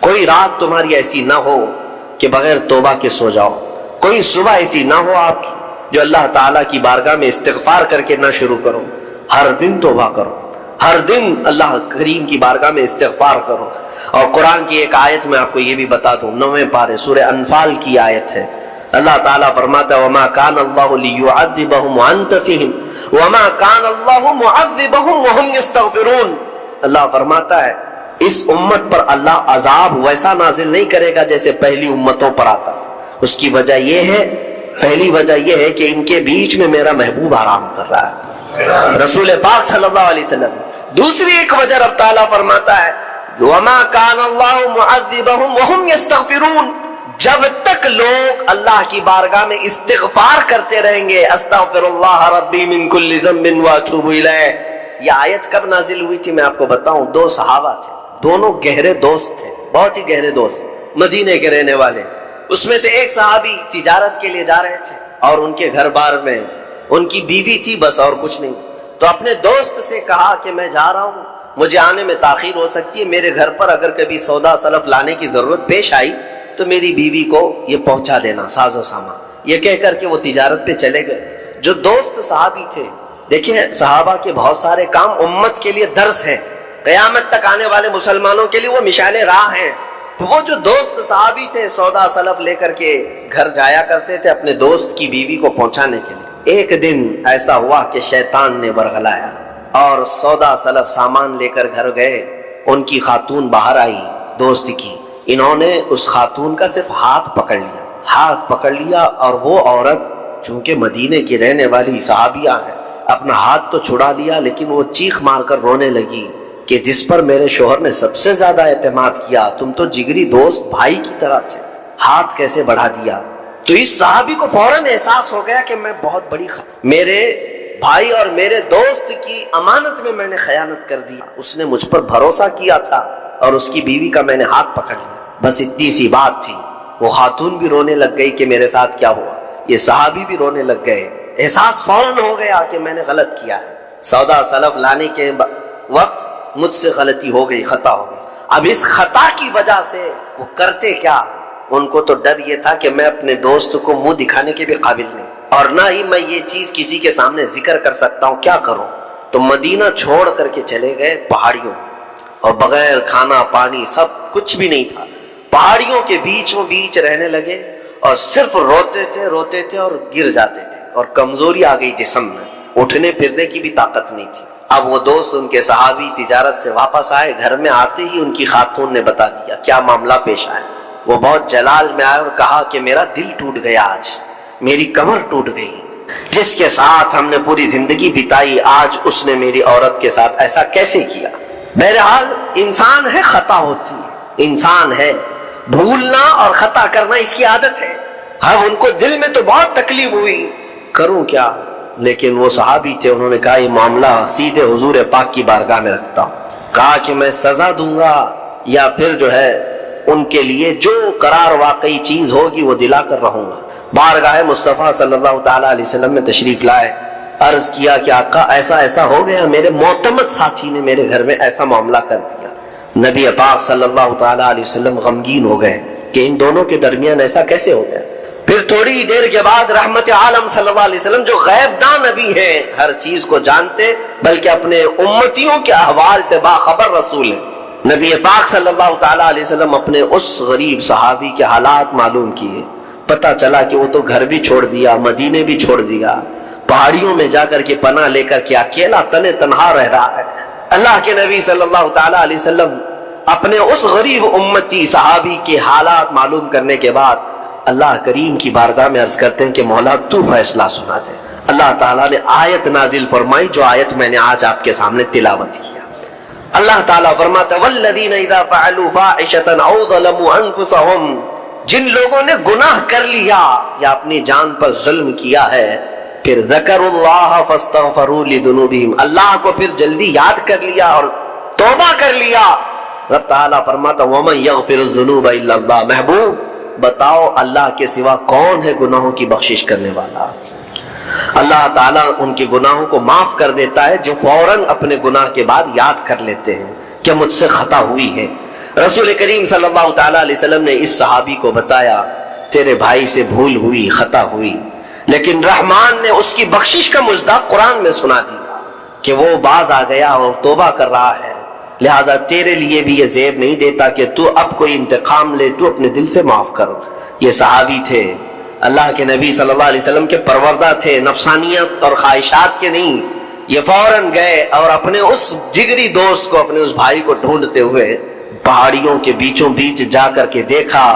کوئی رات تمہاری ایسی نہ ہو کہ بغیر توبہ کے سو جاؤ، کوئی صبح ایسی نہ ہو آپ کی جو اللہ تعالیٰ کی بارگاہ میں استغفار کر کے نہ شروع کرو۔ ہر دن توبہ کرو، ہر دن اللہ کریم کی بارگاہ میں استغفار کرو۔ اور قرآن کی ایک آیت میں آپ کو یہ بھی بتا دوں، 9ویں پارے سورہ انفال کی آیت ہے، اللہ تعالیٰ فرماتا ہے وَمَا كَانَ اللَّهُ لِيُعَذِّبَهُمْ وَأَنْتَ فِيهِمْ وَمَا كَانَ اللَّهُ مُعَذِّبَهُمْ وَهُمْ يَسْتَغْفِرُونَ۔ اللہ فرماتا ہے اس امت پر اللہ عذاب ویسا نازل نہیں کرے گا جیسے پہلی امتوں پر آتا تھا۔ اس کی وجہ یہ ہے، پہلی وجہ یہ ہے کہ ان کے بیچ میں میرا محبوب آرام کر رہا ہے، رسول پاک صلی اللہ علیہ وسلم۔ دوسری ایک وجہ رب تعالیٰ فرماتا ہے وَمَا كَانَ اللَّهُ مُعَذِّبَهُمْ وَهُمْ يَسْتَغْفِرُونَ، جب تک لوگ اللہ کی بارگاہ میں استغفار کرتے رہیں گے، استغفر اللہ ربی من کل ذنب واتوب الیہ۔ یہ آیت کب نازل ہوئی تھی میں آپ کو بتاؤں، دو صحابہ تھے، دونوں گہرے دوست تھے، بہت ہی گہرے دوست، مدینے کے رہنے والے۔ اس میں سے ایک صحابی تجارت کے لیے جا رہے تھے اور ان کے گھر بار میں ان کی بیوی تھی بس، اور کچھ نہیں۔ تو اپنے دوست سے کہا کہ میں جا رہا ہوں، مجھے آنے میں تاخیر ہو سکتی ہے، میرے گھر پر اگر کبھی سودا سلف لانے کی ضرورت پیش آئی تو میری بیوی کو یہ پہنچا دینا، ساز و سامان۔ یہ کہہ کر کے وہ تجارت پہ چلے گئے۔ جو دوست صحابی تھے، دیکھیں صحابہ کے بہت سارے کام امت کے لیے درس ہیں، قیامت تک آنے والے مسلمانوں کے لیے وہ مشعل راہ ہیں۔ تو وہ جو دوست صحابی تھے سودا سلف لے کر کے گھر جایا کرتے تھے اپنے دوست کی بیوی کو پہنچانے کے لیے۔ ایک دن ایسا ہوا کہ شیطان نے ورغلایا اور سودا سلف سامان لے کر گھر گئے۔ ان کی خاتون باہر آئی دوست کی، انہوں نے اس خاتون کا صرف ہاتھ پکڑ لیا اور وہ عورت چونکہ مدینے کی رہنے والی صحابیہ ہے، اپنا ہاتھ تو چھڑا لیا لیکن وہ چیخ مار کر رونے لگی کہ جس پر میرے شوہر نے سب سے زیادہ اعتماد کیا، تم تو جگری دوست بھائی کی طرح تھے، ہاتھ کیسے بڑھا دیا۔ تو اس صحابی کو فوراً احساس ہو گیا کہ میں بہت بڑی میرے بھائی اور میرے دوست کی امانت میں نے خیانت کر دی، اس نے مجھ پر بھروسہ کیا تھا اور اس کی بیوی کا میں نے ہاتھ پکڑ لیا، بس اتنی سی بات تھی۔ وہ خاتون بھی رونے لگ گئی کہ میرے ساتھ کیا ہوا، یہ صحابی بھی رونے لگ گئے، احساس فوراً ہو گیا کہ میں نے غلط کیا ہے، سودا سلف لانے کے وقت مجھ سے غلطی ہو گئی، خطا ہو گئی۔ اب اس خطا کی وجہ سے وہ کرتے کیا، ان کو تو ڈر یہ تھا کہ میں اپنے دوست کو منہ دکھانے کے بھی قابل نہیں اور نہ ہی میں یہ چیز کسی کے سامنے ذکر کر سکتا ہوں، کیا کروں۔ تو مدینہ چھوڑ کر کے چلے گئے پہاڑیوں میں، اور بغیر کھانا پانی سب کچھ بھی نہیں تھا، پہاڑیوں کے بیچوں بیچ رہنے لگے اور صرف روتے تھے اور گر جاتے تھے، اور کمزوری آ گئی جسم میں، اٹھنے پھرنے کی بھی طاقت نہیں تھی۔ اب وہ دوست ان کے صحابی تجارت سے واپس آئے، گھر میں آتے ہی ان کی خاتون نے بتا دیا کیا معاملہ پیش آیا۔ وہ بہت جلال میں آئے اور کہا کہ میرا دل ٹوٹ گیا، آج میری کمر ٹوٹ گئی، جس کے ساتھ ہم نے پوری زندگی بتائی آج اس نے میری عورت کے ساتھ ایسا کیسے کیا۔ بہرحال انسان ہے، خطا ہوتی ہے، انسان ہے، بھولنا اور خطا کرنا اس کی عادت ہے۔ اب ان کو دل میں تو بہت تکلیف ہوئی، کروں کیا، لیکن وہ صحابی تھے، انہوں نے کہا یہ معاملہ سیدھے حضور پاک کی بارگاہ میں رکھتا ہوں، کہا کہ میں سزا دوں گا یا پھر جو ہے ان کے لیے جو قرار واقعی چیز ہوگی وہ دلا کر رہوں گا۔ بارگاہ مصطفیٰ صلی اللہ تعالیٰ علیہ وسلم میں تشریف لائے، عرض کیا کہ آقا ایسا ایسا ہو گیا، میرے معتمد ساتھی نے میرے گھر میں ایسا معاملہ کر دیا۔ نبی پاک صلی اللہ تعالیٰ علیہ وسلم غمگین ہو گئے کہ ان دونوں کے درمیان ایسا کیسے ہو گیا۔ پھر تھوڑی دیر کے بعد رحمت عالم صلی اللہ علیہ وسلم جو غیب دان نبی ہیں، ہر چیز کو جانتے بلکہ اپنے امتیوں کے احوال سے باخبر رسول ہیں، نبی پاک صلی اللہ تعالیٰ علیہ وسلم اپنے اس غریب صحابی کے حالات معلوم کیے۔ پتہ چلا کہ وہ تو گھر بھی چھوڑ دیا، مدینے بھی چھوڑ دیا، پہاڑیوں میں جا کر کے پناہ لے کر کے اکیلا تنے تنہا رہ رہا ہے۔ اللہ کے نبی صلی اللہ تعالیٰ علیہ وسلم اپنے اس غریب امتی صحابی کے حالات معلوم کرنے کے بعد اللہ کریم کی بارگاہ میں عرض کرتے ہیں کہ مولا تو فیصلہ سنا دے۔ اللہ تعالیٰ نے آیت نازل فرمائی، جو آیت میں نے آج آپ کے سامنے تلاوت کیا۔ اللہ تعالیٰ فرماتا ہے والذین اذا فعلوا فاحشۃ او ظلموا انفسهم، جن لوگوں نے گناہ کر لیا یا اپنی جان پر ظلم کیا ہے، پھر ذکروا اللہ فاستغفروا لذنوبہم، اللہ کو پھر جلدی یاد کر لیا اور توبہ کر لیا۔ رب تعالیٰ فرماتا ومن یغفر الذنوب الا اللہ، محبوب بتاؤ اللہ کے سوا کون ہے گناہوں کی بخشش کرنے والا۔ اللہ تعالیٰ ان کے گناہوں کو معاف کر دیتا ہے جو فوراً اپنے گناہ کے بعد یاد کر لیتے ہیں کہ مجھ سے خطا ہوئی ہے۔ رسول کریم صلی اللہ تعالی علیہ وسلم نے اس صحابی کو بتایا تیرے بھائی سے بھول ہوئی، خطا ہوئی، لیکن رحمان نے اس کی بخشش کا مصداق قرآن میں سنا دیا کہ وہ باز آ گیا اور توبہ کر رہا ہے، لہٰذا تیرے لیے بھی یہ زیب نہیں دیتا کہ تو اب کوئی انتقام لے، تو اپنے دل سے معاف کر۔ یہ صحابی تھے، اللہ کے نبی صلی اللہ علیہ وسلم کے پروردہ تھے، نفسانیت اور خواہشات کے نہیں۔ یہ فوراً گئے اور اپنے اس جگری دوست کو، اپنے اس بھائی کو ڈھونڈتے ہوئے پہاڑیوں کے بیچوں بیچ جا کر کے دیکھا،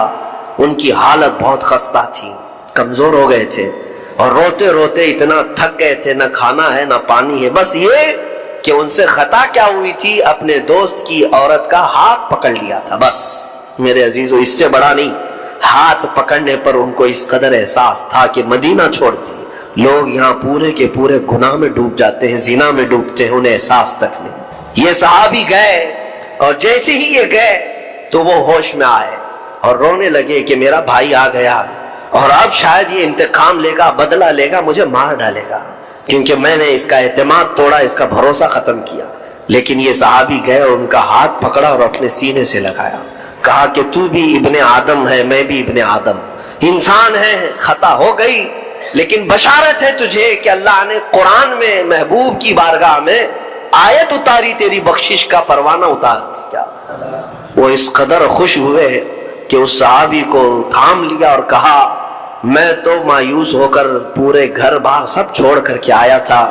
ان کی حالت بہت خستہ تھی، کمزور ہو گئے تھے اور روتے روتے اتنا تھک گئے تھے، نہ کھانا ہے نہ پانی ہے، بس یہ کہ ان سے خطا کیا ہوئی تھی، اپنے دوست کی عورت کا ہاتھ پکڑ لیا تھا، بس میرے عزیزو اس سے بڑا نہیں۔ ہاتھ پکڑنے پر ان کو اس قدر احساس تھا کہ مدینہ چھوڑتی لوگ یہاں پورے کے پورے گناہ میں ڈوب جاتے ہیں، زنا میں ڈوبتے ہیں، انہیں احساس تک نہیں۔ یہ صحابی گئے اور جیسے ہی یہ گئے تو وہ ہوش میں آئے اور رونے لگے کہ میرا بھائی آ گیا اور اب شاید یہ انتقام لے گا، بدلہ لے گا، مجھے مار ڈالے گا، کیونکہ میں نے اس کا اعتماد توڑا، اس کا بھروسہ ختم کیا۔ لیکن یہ صحابی گئے اور ان کا ہاتھ پکڑا اور اپنے سینے سے لگایا، کہا کہ تو بھی ابن آدم ہے، میں بھی ابن آدم، انسان ہے، خطا ہو گئی، لیکن بشارت ہے تجھے کہ اللہ نے قرآن میں محبوب کی بارگاہ میں آیت اتاری، تیری بخشش کا پروانہ اتار دیا۔ وہ اس قدر خوش ہوئے کہ اس صحابی کو تھام لیا اور کہا میں تو مایوس ہو کر پورے گھر بار سب چھوڑ کر کے آیا تھا،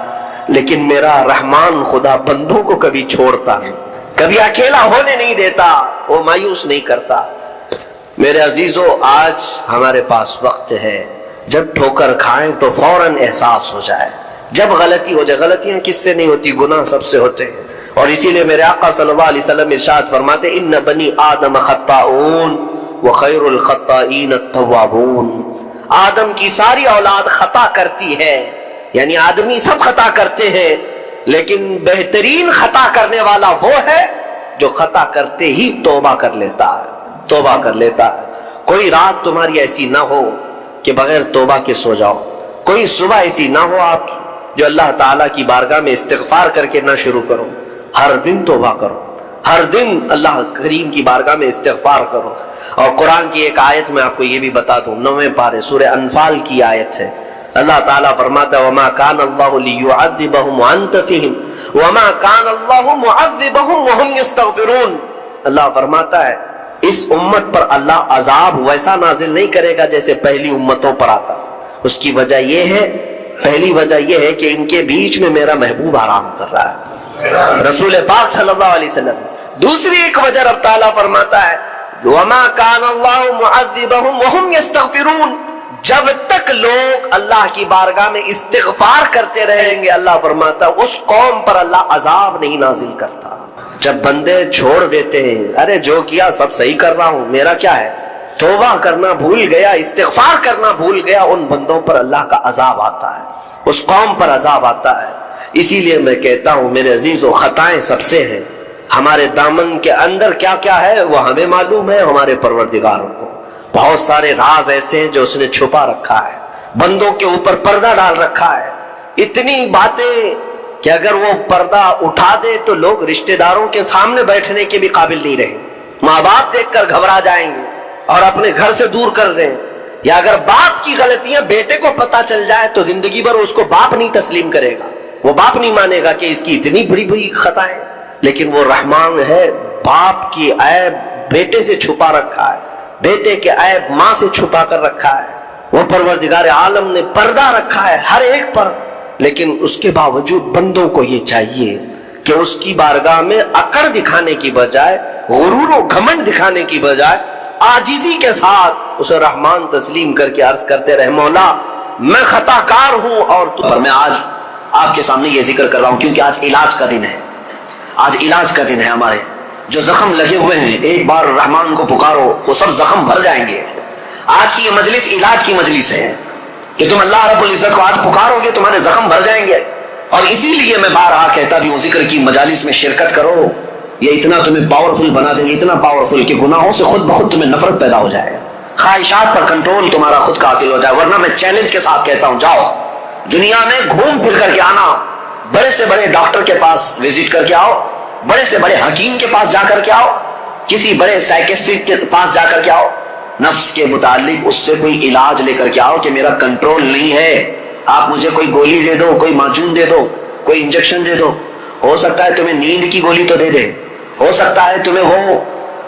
لیکن میرا رحمان خدا بندوں کو کبھی چھوڑتا نہیں، کبھی اکیلا ہونے نہیں دیتا، وہ مایوس نہیں کرتا۔ میرے عزیزو، آج ہمارے پاس وقت ہے، جب ٹھوکر کھائیں تو فوراً احساس ہو جائے، جب غلطی ہو جائے۔ غلطیاں کس سے نہیں ہوتی؟ گناہ سب سے ہوتے ہیں، اور اسی لیے میرے آقا صلی اللہ علیہ وسلم ارشاد فرماتے ان بنی آدم خطاؤون وخیر الخطائین التوابون، آدم کی ساری اولاد خطا کرتی ہے، یعنی آدمی سب خطا کرتے ہیں، لیکن بہترین خطا کرنے والا وہ ہے جو خطا کرتے ہی توبہ کر لیتا ہے، توبہ کر لیتا ہے۔ کوئی رات تمہاری ایسی نہ ہو کہ بغیر توبہ کے سو جاؤ، کوئی صبح ایسی نہ ہو آپ کی جو اللہ تعالیٰ کی بارگاہ میں استغفار کر کے نہ شروع کرو۔ ہر دن توبہ کرو، ہر دن اللہ کریم کی بارگاہ میں استغفار کرو۔ اور قرآن کی ایک آیت میں آپ کو یہ بھی بتا دوں، 9ویں پارے سورہ انفال کی آیت ہے، اللہ تعالیٰ فرماتا ہے وَمَا كَانَ اللَّهُ لِيُعَذِّبَهُمْ وَأَنْتَ فِيهِمْ وَمَا كَانَ اللَّهُ مُعَذِّبَهُمْ وَهُمْ يَسْتَغْفِرُونَ۔ اللہ فرماتا ہے اس امت پر اللہ عذاب ویسا نازل نہیں کرے گا جیسے پہلی امتوں پر آتا تھا۔ اس کی وجہ یہ ہے، پہلی وجہ یہ ہے کہ ان کے بیچ میں میرا محبوب آرام کر رہا ہے، رسول پاک صلی اللہ علیہ وسلم۔ دوسری ایک وجہ رب تعالیٰ فرماتا ہے وَمَا كَانَ اللَّهُ مُعَذِّبَهُمْ وَهُمْ يَسْتَغْفِرُونَ، جب تک لوگ اللہ کی بارگاہ میں استغفار کرتے رہیں گے، اللہ فرماتا ہے اس قوم پر اللہ عذاب نہیں نازل کرتا۔ جب بندے چھوڑ دیتے ہیں، ارے جو کیا سب صحیح کر رہا ہوں، میرا کیا ہے، توبہ کرنا بھول گیا، استغفار کرنا بھول گیا، ان بندوں پر اللہ کا عذاب آتا ہے، اس قوم پر عذاب آتا ہے۔ اسی لیے میں کہتا ہوں میرے عزیزو، خطائیں سب سے ہیں، ہمارے دامن کے اندر کیا کیا ہے وہ ہمیں معلوم ہے، ہمارے پروردگار کو بہت سارے راز ایسے ہیں جو اس نے چھپا رکھا ہے، بندوں کے اوپر پردہ ڈال رکھا ہے، اتنی باتیں کہ اگر وہ پردہ اٹھا دے تو لوگ رشتہ داروں کے سامنے بیٹھنے کے بھی قابل نہیں رہیں، ماں باپ دیکھ کر گھبرا جائیں گے اور اپنے گھر سے دور کر دیں، یا اگر باپ کی غلطیاں بیٹے کو پتہ چل جائے تو زندگی بھر اس کو باپ نہیں تسلیم کرے گا، وہ باپ نہیں مانے گا کہ اس کی اتنی بڑی بڑی خطائیں، لیکن وہ رحمان ہے، باپ کی عیب بیٹے سے چھپا رکھا ہے، بیٹے کے عیب ماں سے چھپا کر رکھا ہے، وہ پروردگار عالم نے پردہ رکھا ہے ہر ایک پر، لیکن اس کے باوجود بندوں کو یہ چاہیے کہ اس کی بارگاہ میں اکڑ دکھانے کی بجائے، غرور و گھمنڈ دکھانے کی بجائے عاجزی کے ساتھ اسے رحمان تسلیم کر کے عرض کرتے رہے مولا میں خطا کار ہوں اور تو پر میں آج آپ کے سامنے یہ ذکر کر رہا ہوں کیونکہ آج علاج کا دن ہے، آج علاج کا دن ہے، ہمارے جو زخم لگے ہوئے ہیں ایک بار رحمان کو پکارو وہ سب زخم بھر جائیں گے۔ آج کی یہ مجلس علاج کی مجلس ہے کہ تم اللہ رب العزت کو آج پکارو گے تمہارے زخم بھر جائیں گے، اور اسی لیے میں بارہا کہتا بھی ہوں ذکر کی مجالس میں شرکت کرو، یہ اتنا تمہیں پاورفل بنا دیں گے، اتنا پاورفل کہ گناہوں سے خود بخود تمہیں نفرت پیدا ہو جائے، خواہشات پر کنٹرول تمہارا خود کا حاصل ہو جائے۔ ورنہ میں چیلنج کے ساتھ کہتا ہوں جاؤ دنیا میں گھوم پھر کر کے آنا، بڑے سے بڑے ڈاکٹر کے پاس وزٹ کر کے آؤ، بڑے سے بڑے حکیم کے پاس جا کر کے آؤ، کسی بڑے سائیکسٹرسٹ کے پاس جا کر کے آؤ، نفس کے متعلق اس سے کوئی علاج لے کر کے آؤ کہ میرا کنٹرول نہیں ہے، آپ مجھے کوئی گولی دے دو، کوئی معجون دے دو، کوئی انجیکشن دے دو، ہو سکتا ہے تمہیں نیند کی گولی تو دے دے، ہو سکتا ہے تمہیں وہ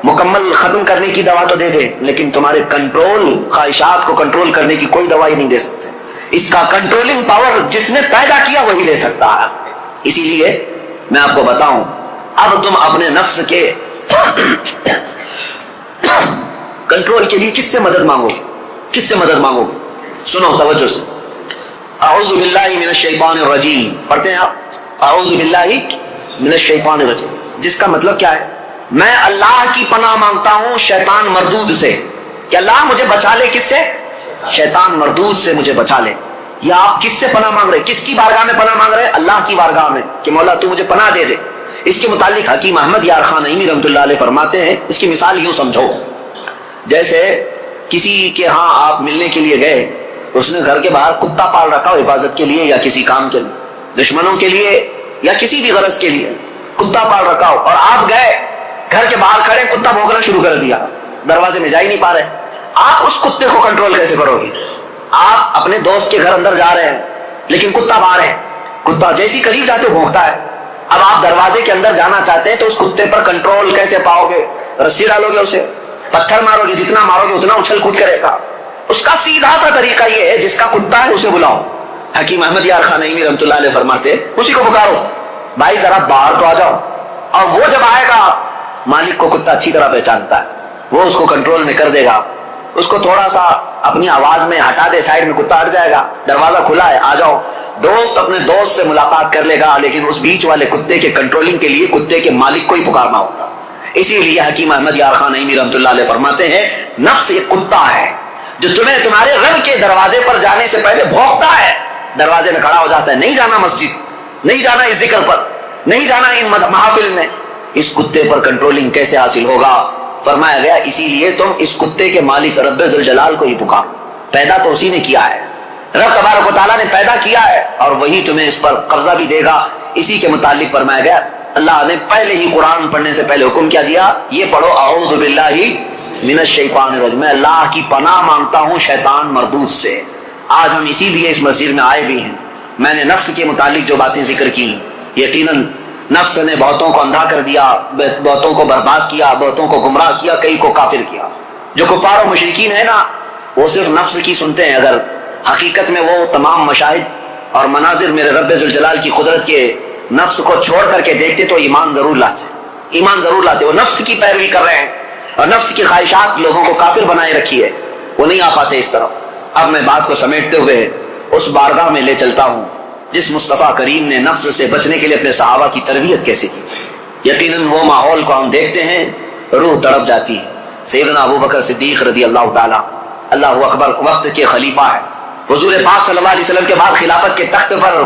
مکمل ختم کرنے کی دوا تو دے دے، لیکن تمہارے کنٹرول، خواہشات کو کنٹرول کرنے کی کوئی دوائی نہیں دے سکتے۔ اس کا کنٹرولنگ پاور جس نے پیدا کیا وہی لے سکتا ہے۔ اسی لیے میں آپ کو بتاؤں، اب تم اپنے نفس کے کنٹرول کے لیے کس سے مدد مانگو گے؟ کس سے مدد مانگو گے؟ سنو توجہ سے، اعوذ باللہ من الشیطان الرجیم پڑھتے ہیں آپ، اعوذ باللہ من الشیطان الرجیم، جس کا مطلب کیا ہے؟ میں اللہ کی پناہ مانگتا ہوں شیطان مردود سے، کہ اللہ مجھے بچا لے، کس سے؟ شیطان مردود سے مجھے بچا لے۔ یا آپ کس سے پناہ مانگ رہے؟ کس کی بارگاہ میں پناہ مانگ رہے؟ اللہ کی بارگاہ میں، کہ مولا تو مجھے پناہ دے دے۔ اس کے متعلق حکیم احمد یار خان نعیمی رحمۃ اللہ علیہ فرماتے ہیں، اس کی مثال یوں سمجھو، جیسے کسی کے ہاں آپ ملنے کے لیے گئے، اس نے گھر کے باہر کتا پال رکھا ہو حفاظت کے لیے یا کسی کام کے لیے، دشمنوں کے لیے یا کسی بھی غرض کے لیے کتا پال رکھا ہو، اور آپ گئے گھر کے باہر کھڑے، کتا بھونکنا شروع کر دیا، دروازے میں جا ہی نہیں پا رہے، آپ اس کتے کو کنٹرول کیسے کرو گے؟ آپ اپنے دوست کے گھر اندر جا رہے ہیں لیکن کتا باہر ہے، کتا جیسی قریب جاتے بھونکتا ہے، اب آپ دروازے کے اندر جانا چاہتے ہیں تو اس کتے پر کنٹرول کیسے پاؤ گے؟ رسی ڈالو گے اسے، پتھر مارو گے، جتنا مارو گے اتنا اچھل کود کرے گا۔ اس کا سیدھا سا طریقہ یہ ہے، جس کا کتا ہے اسے بلاؤ۔ حکیم احمد یار خان نعیمی رحمۃ اللہ علیہ فرماتے اسی کو پکارو، بھائی ذرا باہر تو آ جاؤ، اور وہ جب آئے گا، مالک کو کتا اچھی طرح پہچانتا ہے، وہ اس کو کنٹرول میں کر دے گا، اس کو تھوڑا سا اپنی آواز میں ہٹا دے، سائڈ میں کتا ہٹ جائے گا، دروازہ کھلا ہے آ جاؤ، دوست اپنے دوست سے ملاقات کر لے گا، لیکن اس بیچ والے کتے کے کنٹرولنگ کے لیے کتے کے مالک کو ہی پکارنا ہوگا۔ اسی لیے حکیم احمد یار خان نعیمی رحمۃ اللہ علیہ فرماتے ہیں، نفس ایک کتا ہے جو تمہیں تمہارے رب کے دروازے پر جانے سے پہلے بھونکتا ہے، دروازے میں کھڑا ہو جاتا ہے، نہیں جانا مسجد، نہیں جانا اس ذکر پر، نہیں جانا ان محافل میں۔ اس کتے پر کنٹرولنگ کیسے حاصل ہوگا؟ فرمایا گیا اسی لیے تم اس کتے کے مالک رب ذوالجلال کو ہی پکارو، پیدا تو اسی نے کیا ہے، رب تبارک و تعالیٰ نے پیدا کیا ہے، اور وہی تمہیں اس پر قبضہ بھی دے گا۔ اسی کے متعلق فرمایا گیا، اللہ نے پہلے ہی قرآن پڑھنے سے پہلے حکم کیا دیا، یہ پڑھو اعوذ باللہ من الشیطان الرجیم، میں اللہ کی پناہ مانگتا ہوں شیطان مردود سے۔ آج ہم اسی لیے اس مسجد میں آئے بھی ہیں۔ میں نے نفس کے متعلق جو باتیں ذکر کی، یقیناً نفس نے بہتوں کو اندھا کر دیا، بہتوں کو برباد کیا، بہتوں کو گمراہ کیا، کئی کو کافر کیا۔ جو کفار و مشرکین ہیں نا، وہ صرف نفس کی سنتے ہیں، اگر حقیقت میں وہ تمام مشاہد اور مناظر میرے رب ذوالجلال کی قدرت کے نفس کو چھوڑ کر کے دیکھتے تو ایمان ضرور لاتے، ایمان ضرور لاتے۔ وہ نفس کی پیروی کر رہے ہیں اور نفس کی خواہشات لوگوں کو کافر بنائے رکھی ہے، وہ نہیں آ پاتے اس طرف۔ اب میں بات کو سمیٹتے ہوئے اس بارگاہ میں لے چلتا ہوں جس مصطفیٰ کریم نے نفس سے بچنے کے لیے اپنے صحابہ کی تربیت کیسے کی تھی۔ یقیناً وہ ماحول کو ہم دیکھتے ہیں، روح تڑپ جاتی ہے۔ سیدنا ابو بکر صدیق رضی اللہ تعالیٰ، اللہ اکبر، وقت کے خلیفہ ہے، حضور پاک صلی اللہ علیہ وسلم کے بعد خلافت کے تخت پر،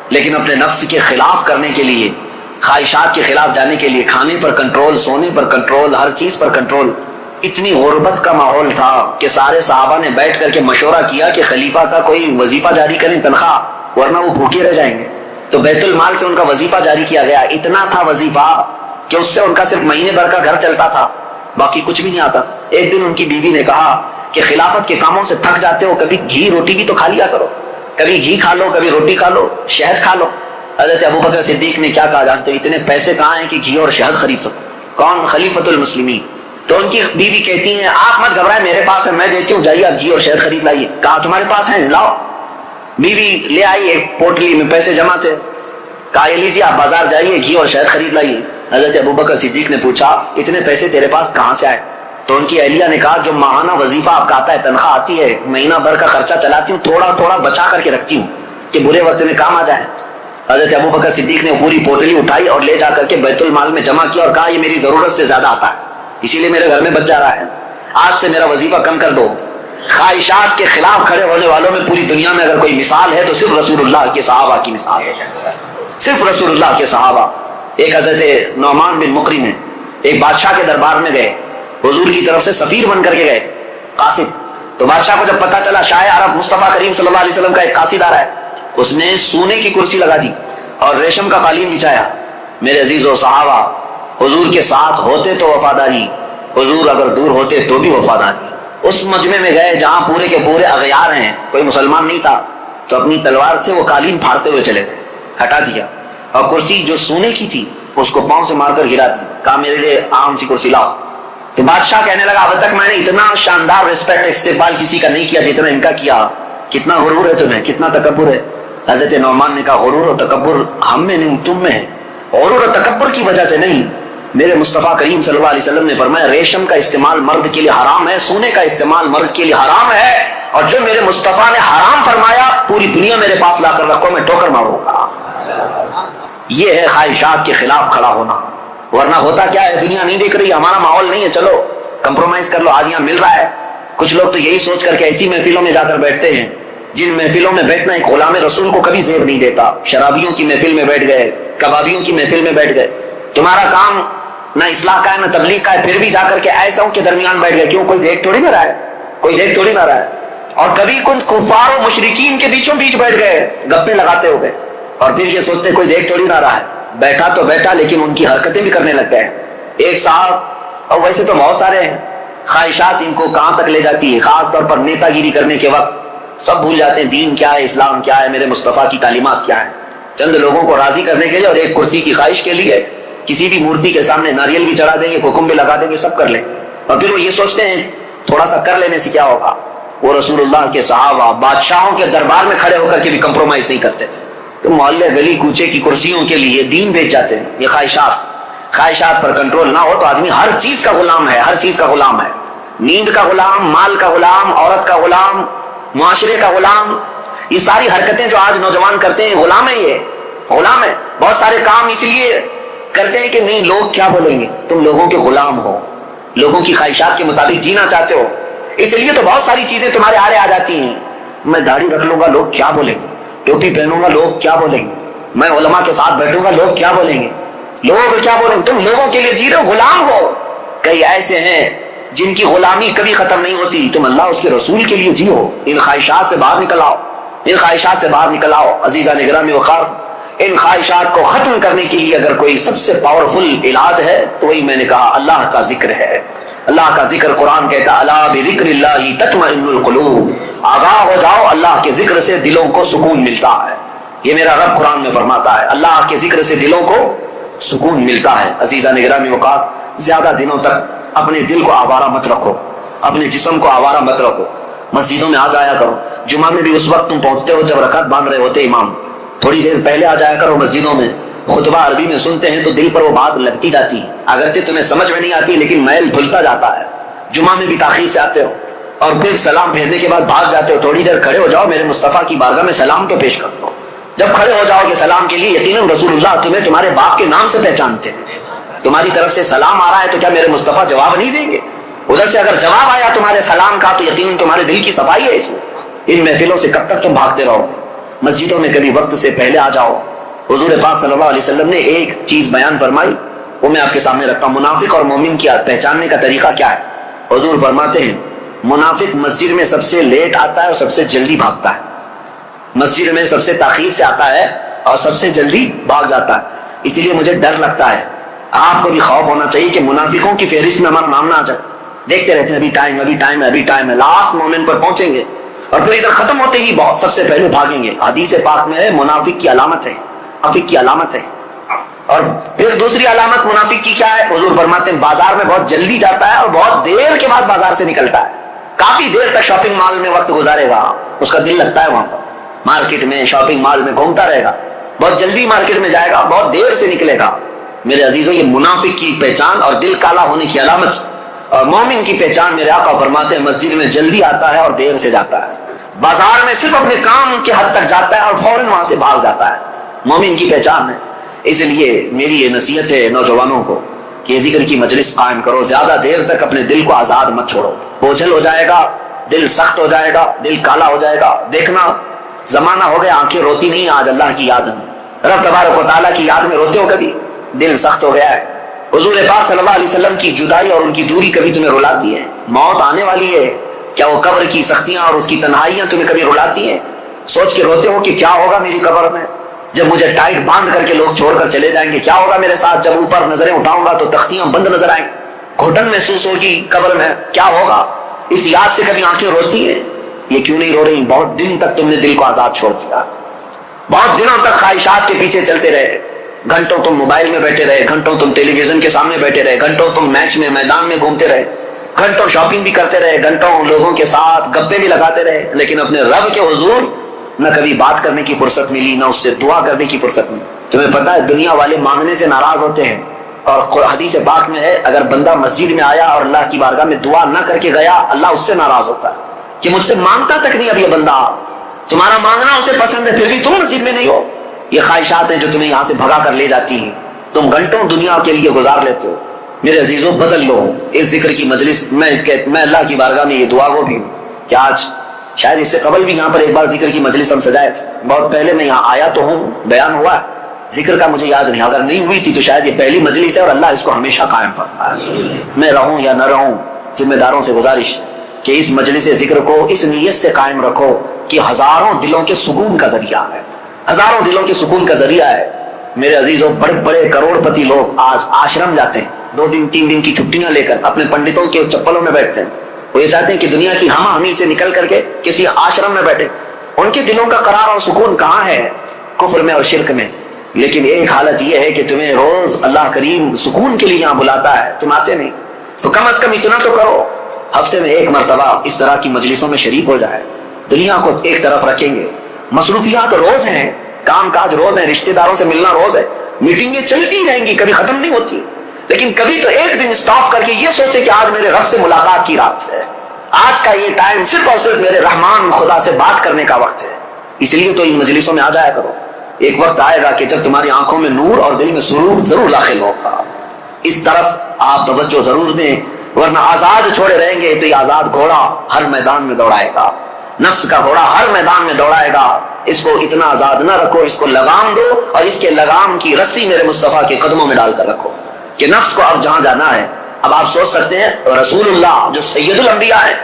لیکن اپنے نفس کے خلاف کرنے کے لیے، خواہشات کے خلاف جانے کے لیے، کھانے پر کنٹرول، سونے پر کنٹرول، ہر چیز پر کنٹرول۔ اتنی غربت کا ماحول تھا کہ سارے صحابہ نے بیٹھ کر کے مشورہ کیا کہ خلیفہ کا کوئی وظیفہ جاری کریں، تنخواہ، ورنہ وہ بھوکے رہ جائیں گے۔ تو بیت المال سے ان کا وظیفہ جاری کیا گیا، اتنا تھا وظیفہ کہ اس سے ان کا صرف مہینے بھر کا گھر چلتا تھا، باقی کچھ بھی نہیں آتا۔ ایک دن ان کی بیوی نے کہا کہ خلافت کے کاموں سے تھک جاتے ہو، کبھی گھی روٹی بھی تو کھا لیا کرو، کبھی گھی کھا لو، کبھی روٹی کھا لو، شہد کھا لو۔ حضرت ابو بکر صدیق نے کیا کہا جانتے ہو؟ اتنے پیسے کہاں ہیں کہ گھی اور شہد خرید سکو؟ کون؟ خلیفۃ المسلمین۔ تو ان کی بیوی کہتی ہیں آپ مت گھبرائیں، میرے پاس ہے، میں دیتی ہوں، جائیے آپ گھی اور شہد خرید لائیے۔ کہا تمہارے پاس ہیں، لاؤ۔ بیوی لے آئی، ایک پوٹلی میں پیسے جمع تھے، کہا یہ لیجیے آپ بازار جائیے، گھی اور شہد خرید لائیے۔ حضرت ابو بکر صدیق نے پوچھا اتنے پیسے تیرے پاس کہاں سے آئے؟ تو ان کی اہلیہ نے کہا جو ماہانہ وظیفہ آپ کا آتا ہے، تنخواہ آتی ہے، مہینہ بھر کا خرچہ چلاتی ہوں، تھوڑا تھوڑا بچا کر کے رکھتی ہوں کہ برے وقت میں کام آ جائے۔ حضرت ابو بکر صدیق نے پوری پوٹلی اٹھائی اور لے جا کر کے بیت المال میں جمع کیا اور کہا یہ میری ضرورت سے زیادہ آتا ہے، اسی لیے میرے گھر میں بچ جا رہا ہے، آج سے میرا وظیفہ کم کر دو۔ خواہشات کے خلاف کھڑے ہونے والوں میں پوری دنیا میں اگر کوئی مثال ہے تو صرف رسول اللہ کے صحابہ کی مثال ہے، صرف رسول اللہ کے صحابہ۔ ایک حضرت نعمان بن مقرن ہے، ایک بادشاہ کے دربار میں گئے، حضور کی طرف سے سفیر بن کر کے گئے، قاصد۔ تو بادشاہ کو جب پتا چلا شاہ عرب مصطفیٰ کریم صلی اللہ علیہ وسلم کا ایک قاصد آ رہا ہے، اس نے سونے کی کرسی لگا دی اور ریشم کا قالین بچھایا۔ میرے عزیز و صحابہ، حضور کے ساتھ ہوتے تو وفاداری، حضور اگر دور ہوتے تو بھی وفاداری۔ اس مجمع میں گئے جہاں پورے کے پورے اغیار ہیں، کوئی مسلمان نہیں تھا، تو اپنی تلوار سے وہ قالین پھاڑتے ہوئے چلے گئے، ہٹا دیا، اور کرسی جو سونے کی تھی اس کو پاؤں سے مار کر گرا دی، کہا میرے لیے عام سی کرسی لاؤ۔ تو بادشاہ کہنے لگا اب تک میں نے اتنا شاندار رسپیکٹ استقبال کسی کا نہیں کیا جتنا ان کا کیا، کتنا غرور ہے تمہیں، کتنا تکبر ہے۔ حضرت نعمان نے کہا غرور و تکبر ہم میں نہیں تم میں ہے، غرور و تکبر کی وجہ سے نہیں۔ میرے مصطفیٰ کریم صلی اللہ علیہ وسلم نے فرمایا ریشم کا استعمال مرد کے لیے حرام ہے، سونے کا استعمال مرد کے لیے حرام ہے، اور جو میرے مصطفیٰ نے حرام فرمایا پوری دنیا میرے پاس لا کر رکھو، میں ٹوکر ماروں گا۔ یہ ہے خواہشات کے خلاف کھڑا ہونا، ورنہ ہوتا کیا ہے، دنیا نہیں دیکھ رہی، ہمارا ماحول نہیں ہے، چلو کمپرومائز کر لو، آج یہاں مل رہا ہے۔ کچھ لوگ تو یہی سوچ کر کے ایسی محفلوں میں جا کر بیٹھتے ہیں جن محفلوں میں بیٹھنا ایک غلام رسول کو کبھی زیب نہیں دیتا۔ شرابیوں کی محفل میں بیٹھ گئے، کبابیوں کی محفل میں بیٹھ گئے، تمہارا کام نہ اصلاح کا ہے نہ تبلیغ کا ہے، پھر بھی جا کر کے ایساؤں کے درمیان بیٹھ گئے، کیوں؟ کوئی دیکھ تھوڑی نہ رہا ہے، کوئی دیکھ تھوڑی نہ رہا ہے۔ اور کبھی کچھ کفار و مشرکین کے بیچوں بیچ بیٹھ گئے گپے لگاتے ہوئے، اور پھر یہ سوچتے کوئی دیکھ تھوڑی نہ رہا ہے، بیٹھا تو بیٹھا لیکن ان کی حرکتیں بھی کرنے لگ گئے۔ ایک صاحب، اور ویسے تو بہت سارے ہیں، خواہشات ان کو کہاں تک لے جاتی ہے، خاص طور پر نیتا گیری کرنے کے وقت سب بھول جاتے ہیں دین کیا ہے، اسلام کیا ہے، میرے مصطفیٰ کی تعلیمات کیا ہے۔ چند لوگوں کو راضی کرنے کے لیے اور ایک کرسی کی خواہش کے لیے کسی بھی مورتی کے سامنے ناریل بھی چڑھا دیں گے، حکم بھی لگا دیں گے، سب کر لیں، اور پھر وہ یہ سوچتے ہیں تھوڑا سا کر لینے سے کیا ہوگا۔ وہ رسول اللہ کے صحابہ بادشاہوں کے دربار میں کھڑے ہو کر کے بھی کمپرومائز نہیں کرتے تھے، تو محلے گلی کوچے کی کرسیوں کے لیے دین بیچ جاتے ہیں۔ یہ خواہشات پر کنٹرول نہ ہو تو آدمی ہر چیز کا غلام ہے، ہر چیز کا غلام ہے، نیند کا غلام، مال کا غلام، عورت کا غلام، معاشرے کا غلام۔ یہ ساری حرکتیں جو آج نوجوان کرتے ہیں غلام ہیں، یہ غلام ہے۔ بہت سارے کام اس لیے کرتے ہیں کہ نہیں لوگ کیا بولیں گے، تم لوگوں کے غلام ہو، لوگوں کی خواہشات کے مطابق جینا چاہتے ہو، اس لیے تو بہت ساری چیزیں تمہارے آڑے آ جاتی ہیں۔ میں داڑھی رکھ لوں گا لوگ کیا بولیں گے، ٹوپی پہنوں گا لوگ کیا بولیں گے، میں علماء کے ساتھ بیٹھوں گا لوگ کیا بولیں گے، لوگ کیا بولیں گے، تم لوگوں کے لیے جی رہے ہو، غلام ہو۔ کئی ایسے ہیں جن کی غلامی کبھی ختم نہیں ہوتی، تم اللہ اس کے رسول کے لیے جیو، ان خواہشات سے باہر نکل آؤ، ان خواہشات سے باہر نکل آؤ۔ عزیزان گرامی وقار، ان خواہشات کو ختم کرنے کے لیے اگر کوئی سب سے پاورفل علاج ہے تو وہی میں نے کہا اللہ کا ذکر ہے۔ اللہ کا ذکر، قرآن کہتا ہے الا بذکر اللہ تطمئن القلوب، آگاہ ہو جاؤ، اللہ کے ذکر سے دلوں کو سکون ملتا ہے۔ یہ میرا رب قرآن میں فرماتا ہے، اللہ کے ذکر سے دلوں کو سکون ملتا ہے۔ عزیزان گرامی وقار، زیادہ دنوں تک اپنے دل کو آوارہ مت رکھو، اپنے جسم کو آوارہ مت رکھو، مسجدوں میں آ جایا کرو، جمعہ میں بھی اس وقت تم پہنچتے ہو جب رکعت باندھ رہے ہوتے امام، تھوڑی دیر پہلے آ جایا کرو مسجدوں میں، خطبہ عربی میں سنتے ہیں تو دل پر وہ بات لگتی جاتی ہے، اگرچہ تمہیں سمجھ میں نہیں آتی لیکن میل دھلتا جاتا ہے۔ جمعہ میں بھی تاخیر سے آتے ہو اور پھر سلام پھیرنے کے بعد بھاگ جاتے ہو، تھوڑی دیر کھڑے ہو جاؤ، میرے مصطفیٰ کی بارگاہ میں سلام تو پیش کر دو۔ جب کھڑے ہو جاؤ گے سلام کے لیے، یقیناً رسول اللہ تمہیں تمہارے باپ کے نام سے پہچانتے ہیں، تمہاری طرف سے سلام آ رہا ہے تو کیا میرے مصطفیٰ جواب نہیں دیں گے؟ ادھر سے اگر جواب آیا تمہارے سلام کا تو یقیناً تمہارے دل کی صفائی ہے اس میں۔ ان محفلوں سے کب تک تم بھاگتے رہو گے؟ مسجدوں میں کبھی وقت سے پہلے آ جاؤ۔ حضور پاک صلی اللہ علیہ وسلم نے ایک چیز بیان فرمائی، وہ میں آپ کے سامنے رکھتا ہوں۔ منافق اور مومن کی پہچاننے کا طریقہ کیا ہے؟ حضور فرماتے ہیں منافق مسجد میں سب سے لیٹ آتا ہے اور سب سے جلدی بھاگتا ہے، مسجد میں سب سے تاخیر سے آتا ہے اور سب سے جلدی بھاگ جاتا ہے۔ اسی لیے مجھے ڈر لگتا ہے، آپ کو بھی خوف ہونا چاہیے کہ منافقوں کی فہرست میں ہمارا نام نہ آ جائے۔ دیکھتے رہتے ہیں ابھی ٹائم، ابھی ٹائم ہے، ابھی ٹائم ہے، لاسٹ مومنٹ پر پہنچیں گے اور پھر ادھر ختم ہوتے ہی بہت سب سے پہلے بھاگیں گے۔ حدیث پاک میں ہے منافق کی علامت ہے، منافق کی علامت ہے۔ اور پھر دوسری علامت منافق کی کیا ہے؟ حضور فرماتے ہیں بازار میں بہت جلدی جاتا ہے اور بہت دیر کے بعد بازار سے نکلتا ہے، کافی دیر تک شاپنگ مال میں وقت گزارے گا، اس کا دل لگتا ہے وہاں پر، مارکیٹ میں شاپنگ مال میں گھومتا رہے گا، بہت جلدی مارکیٹ میں جائے گا، بہت دیر سے نکلے گا۔ میرے عزیزوں، یہ منافق کی پہچان اور دل کالا ہونے کی علامت، اور مومن کی پہچان میرے آقا فرماتے ہیں مسجد میں جلدی آتا ہے اور دیر سے جاتا ہے، بازار میں صرف اپنے کام کے حد تک جاتا ہے اور فوراً وہاں سے بھاگ جاتا ہے، مومن کی پہچان ہے۔ اس لیے میری یہ نصیحت ہے نوجوانوں کو کہ یہ ذکر کی مجلس قائم کرو، زیادہ دیر تک اپنے دل کو آزاد مت چھوڑو، بوجھل ہو جائے گا، دل سخت ہو جائے گا، دل کالا ہو جائے گا۔ دیکھنا زمانہ ہو گیا آنکھیں روتی نہیں آج اللہ کی یاد میں، رب تبارک و تعالیٰ کی یاد میں روتے ہو کبھی؟ دل سخت ہو گیا ہے۔ حضور پاک صلی اللہ علیہ وسلم کی جدائی اور ان کی دوری کبھی تمہیں رلاتی ہے؟ موت آنے والی ہے، کیا وہ قبر کی سختیاں اور اس کی تنہائیاں تمہیں کبھی رلاتی ہیں؟ سوچ کے روتے ہو کہ کیا ہوگا میری قبر میں؟ جب مجھے ٹائٹ باندھ کر کے لوگ چھوڑ کر چلے جائیں گے کیا ہوگا میرے ساتھ؟ جب اوپر نظریں اٹھاؤں گا تو تختیاں بند نظر آئیں گی، گھٹن محسوس ہوگی قبر میں، کیا ہوگا؟ اس یاد سے کبھی آنکھیں روتی ہیں؟ یہ کیوں نہیں رو رہی؟ بہت دن تک تم نے دل کو آزاد چھوڑ دیا، بہت دنوں تک خواہشات کے پیچھے چلتے رہے، گھنٹوں تم موبائل میں بیٹھے رہے، گھنٹوں تم ٹیلی ویژن کے سامنے بیٹھے رہے، گھنٹوں تم میچ میں میدان میں گھومتے رہے، گھنٹوں شاپنگ بھی کرتے رہے، گھنٹوں لوگوں کے ساتھ گپے بھی لگاتے رہے، لیکن اپنے رب کے حضور نہ کبھی بات کرنے کی فرصت ملی، نہ اس سے دعا کرنے کی فرصت ملی۔ تمہیں پتا ہے دنیا والے مانگنے سے ناراض ہوتے ہیں، اور حدیث پاک میں ہے اگر بندہ مسجد میں آیا اور اللہ کی بارگاہ میں دعا نہ کر کے گیا، اللہ اس سے ناراض ہوتا ہے کہ مجھ سے مانگتا تک نہیں اب یہ بندہ، تمہارا مانگنا اسے پسند ہے پھر بھی تم مسجد میں نہیں ہو۔ یہ خواہشات ہیں جو تمہیں یہاں سے بھگا کر لے جاتی ہیں، تم گھنٹوں دنیا کے لیے گزار لیتے ہو۔ میرے عزیزوں بدل لو اس ذکر کی مجلس۔ میں اللہ کی بارگاہ میں یہ دعا گو بھی ہوں کہ آج شاید اس سے قبل بھی یہاں پر ایک بار ذکر کی مجلس ہم سجائے تھے، بہت پہلے میں یہاں آیا تو ہوں، بیان ہوا ہے ذکر کا مجھے یاد نہیں، اگر نہیں ہوئی تھی تو شاید یہ پہلی مجلس ہے، اور اللہ اس کو ہمیشہ قائم فرمائے۔ میں رہوں یا نہ رہوں، ذمہ داروں سے گزارش کہ اس مجلس ذکر کو اس نیت سے قائم رکھو کہ ہزاروں دلوں کے سکون کا ذریعہ ہے، ہزاروں دلوں کے سکون کا ذریعہ ہے۔ میرے عزیزوں بڑے بڑے کروڑ پتی لوگ آج آشرم جاتے ہیں، 2 دن 3 دن کی چھٹیاں لے کر اپنے پنڈتوں کے چپلوں میں بیٹھتے ہیں، وہ یہ چاہتے ہیں کہ دنیا کی ہمہ ہمی سے نکل کر کے کسی آشرم میں بیٹھے۔ ان کے دلوں کا قرار اور سکون کہاں ہے؟ کفر میں اور شرک میں۔ لیکن ایک حالت یہ ہے کہ تمہیں روز اللہ کریم سکون کے لیے یہاں بلاتا ہے، تم آتے نہیں، تو کم از کم اتنا تو کرو، ہفتے میں 1 مرتبہ اس طرح کی مجلسوں میں شریک ہو جائے۔ دنیا کو ایک طرف رکھیں گے، مصروفیات روز ہیں، کام کاج روز ہیں، رشتہ داروں سے ملنا روز ہے، میٹنگیں چلتی رہیں گی، کبھی ختم نہیں ہوتی، لیکن کبھی تو ایک دن اسٹاپ کر کے یہ سوچے کہ آج میرے رب سے ملاقات کی رات ہے، آج کا یہ ٹائم صرف اور صرف میرے رحمان خدا سے بات کرنے کا وقت ہے۔ اس لیے تو ان مجلسوں میں آ جایا کرو۔ ایک وقت آئے گا کہ جب تمہاری آنکھوں میں نور اور دل میں سرور ضرور داخل ہوگا، اس طرف آپ توجہ ضرور دیں، ورنہ آزاد چھوڑے رہیں گے تو یہ آزاد گھوڑا ہر میدان میں دوڑائے گا، نفس کا گھوڑا ہر میدان میں دوڑائے گا۔ اس کو اتنا آزاد نہ رکھو، اس کو لگام دو، اور اس کے لگام کی رسی میرے مصطفیٰ کے قدموں میں ڈال کر رکھو کہ نفس کو اب جہاں جانا ہے۔ اب آپ سوچ سکتے ہیں رسول اللہ جو سید الانبیاء ہیں،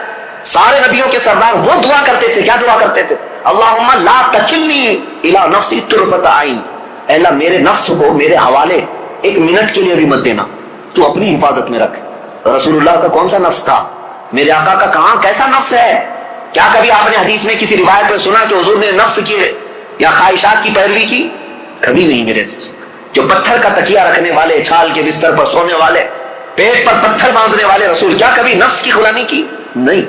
سارے نبیوں کے سردار، وہ دعا کرتے تھے، کیا دعا کرتے تھے؟ اللہم لا تکلنی الی نفسی طرفۃ عین، اے اللہ میرے نفس کو میرے حوالے 1 منٹ کے لیے بھی مت دینا، تو اپنی حفاظت میں رکھ۔ رسول اللہ کا کون سا نفس تھا؟ میرے آقا کا کہاں کیسا نفس ہے؟ کیا کبھی آپ نے حدیث میں کسی روایت میں سنا کہ حضور نے نفس کی یا خواہشات کی پیروی کی؟ کبھی نہیں میرے عزیز۔ جو پتھر کا تکیہ رکھنے والے، چھال کے بستر پر سونے والے، پیٹ پر پتھر باندھنے والے رسول، کیا کبھی نفس کی غلامی کی؟ نہیں۔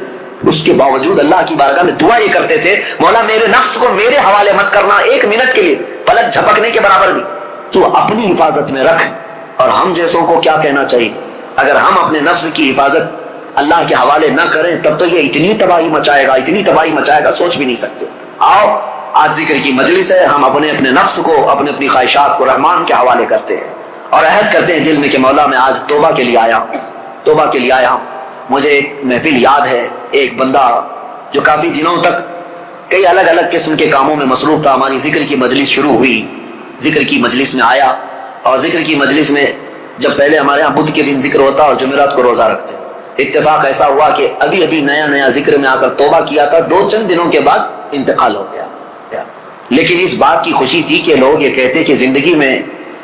اس کے باوجود اللہ کی بارگاہ میں دعا یہ کرتے تھے، مولا میرے نفس کو میرے حوالے مت کرنا 1 منٹ کے لیے، پلک جھپکنے کے برابر بھی، تو اپنی حفاظت میں رکھ۔ اور ہم جیسوں کو کیا کہنا چاہیے؟ اگر ہم اپنے نفس کی حفاظت اللہ کے حوالے نہ کریں تب تو یہ اتنی تباہی مچائے گا، اتنی تباہی مچائے گا، سوچ بھی نہیں سکتے۔ آؤ آج ذکر کی مجلس ہے، ہم اپنے نفس کو، اپنی خواہشات کو رحمان کے حوالے کرتے ہیں اور عہد کرتے ہیں دل میں کہ مولا میں آج توبہ کے لیے آیا ہوں، توبہ کے لیے آیا ہوں۔ مجھے ایک محفل یاد ہے، ایک بندہ جو کافی دنوں تک کئی الگ الگ قسم کے کاموں میں مصروف تھا، ہماری ذکر کی مجلس شروع ہوئی، ذکر کی مجلس میں آیا، اور ذکر کی مجلس میں جب پہلے ہمارے یہاں بدھ کے دن ذکر ہوتا اور جمعرات کو روزہ رکھتے، اتفاق ایسا ہوا کہ ابھی نیا ذکر میں آ کر توبہ کیا تھا، 2 دنوں کے بعد انتقال ہو گیا۔ لیکن اس بات کی خوشی تھی کہ لوگ یہ کہتے کہ زندگی میں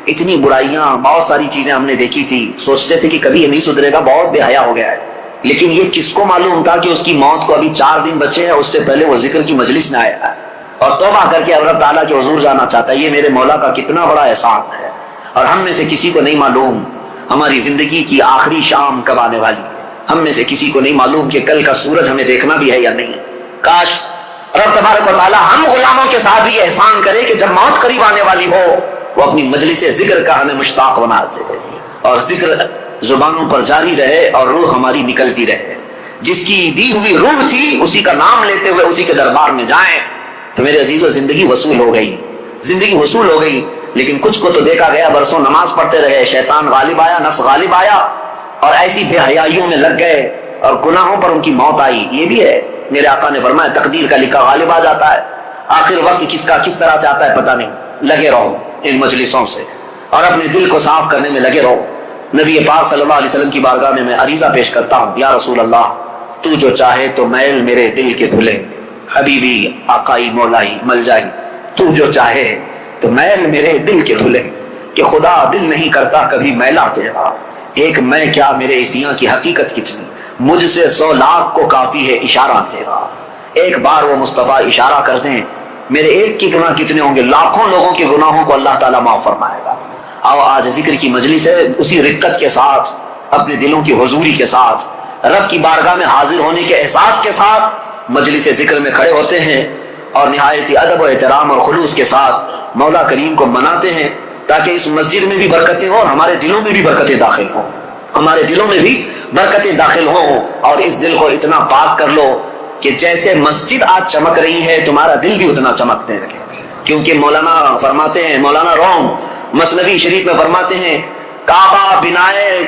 اتنی برائیاں، بہت ساری چیزیں ہم نے دیکھی تھی، سوچتے تھے کہ کبھی یہ نہیں سدھرے گا، بہت بے حیا ہو گیا ہے، لیکن یہ کس کو معلوم تھا کہ اس کی موت کو ابھی 4 دن بچے ہیں، اس سے پہلے وہ ذکر کی مجلس میں آیا ہے اور توبہ کر کے اللہ تعالیٰ کے حضور جانا چاہتا ہے۔ یہ میرے مولا کا کتنا بڑا احسان ہے، اور ہم میں سے کسی کو نہیں معلوم ہماری زندگی کی آخری شام کب آنے والی ہے، ہم میں سے کسی کو نہیں معلوم کہ کل کا سورج ہمیں دیکھنا بھی ہے یا نہیں۔ کاش رب تبارک و تعالیٰ ہم غلاموں کے ساتھ بھی یہ احسان کرے کہ جب موت قریب آنے والی ہو وہ اپنی مجلس ذکر کا ہمیں مشتاق بنا دے، اور ذکر زبانوں پر جاری رہے اور روح ہماری نکلتی رہے۔ جس کی دی ہوئی روح تھی اسی کا نام لیتے ہوئے اسی کے دربار میں جائیں تو میرے عزیزو زندگی وصول ہو گئی، زندگی وصول ہو گئی۔ لیکن کچھ کو تو دیکھا گیا برسوں نماز پڑھتے رہے، شیطان غالب آیا، نفس غالب آیا، اور ایسی بے حیائیوں میں لگ گئے اور گناہوں پر ان کی موت آئی۔ یہ بھی ہے، میرے آقا نے فرمایا تقدیر کا لکھا غالب آ جاتا ہے، آخر وقت کس کا کس طرح سے آتا ہے پتہ نہیں۔ لگے رہو ان مجلسوں سے اور اپنے دل کو صاف کرنے میں لگے رہو۔ نبی پاک صلی اللہ علیہ وسلم کی بارگاہ میں عریضہ پیش کرتا ہوں، یا رسول اللہ تو جو چاہے تو میل میرے دل کے دھلے، حبیبی آقائی مولائی مل جائی، تو جو چاہے تو میل میرے دل کے دھلے کہ خدا دل نہیں کرتا کبھی میلا تیرا، ایک میں کیا میرے عیسیاں کی حقیقت کتنی، مجھ سے 100 لاکھ کو کافی ہے اشارہ تیرا، ایک بار وہ مصطفیٰ اشارہ کر دیں میرے ایک کے گناہ کتنے ہوں گے، لاکھوں لوگوں کے گناہوں کو اللہ تعالیٰ معاف فرمائے گا۔ آؤ آج ذکر کی مجلس ہے، اسی رقت کے ساتھ، اپنے دلوں کی حضوری کے ساتھ، رب کی بارگاہ میں حاضر ہونے کے احساس کے ساتھ مجلس ذکر میں کھڑے ہوتے ہیں اور نہایت ادب و احترام اور خلوص کے ساتھ مولا کریم کو مناتے ہیں تاکہ اس مسجد میں بھی برکتیں ہوں اور ہمارے دلوں میں بھی برکتیں داخل ہوں، ہمارے دلوں میں بھی برکتیں داخل ہوں، اور اس دل کو اتنا پاک کر لو کہ جیسے مسجد آج چمک رہی ہے تمہارا دل بھی اتنا چمکنے لگے۔ کیونکہ مولانا فرماتے ہیں، مولانا روم مثنوی شریف میں فرماتے ہیں، کعبہ بنائے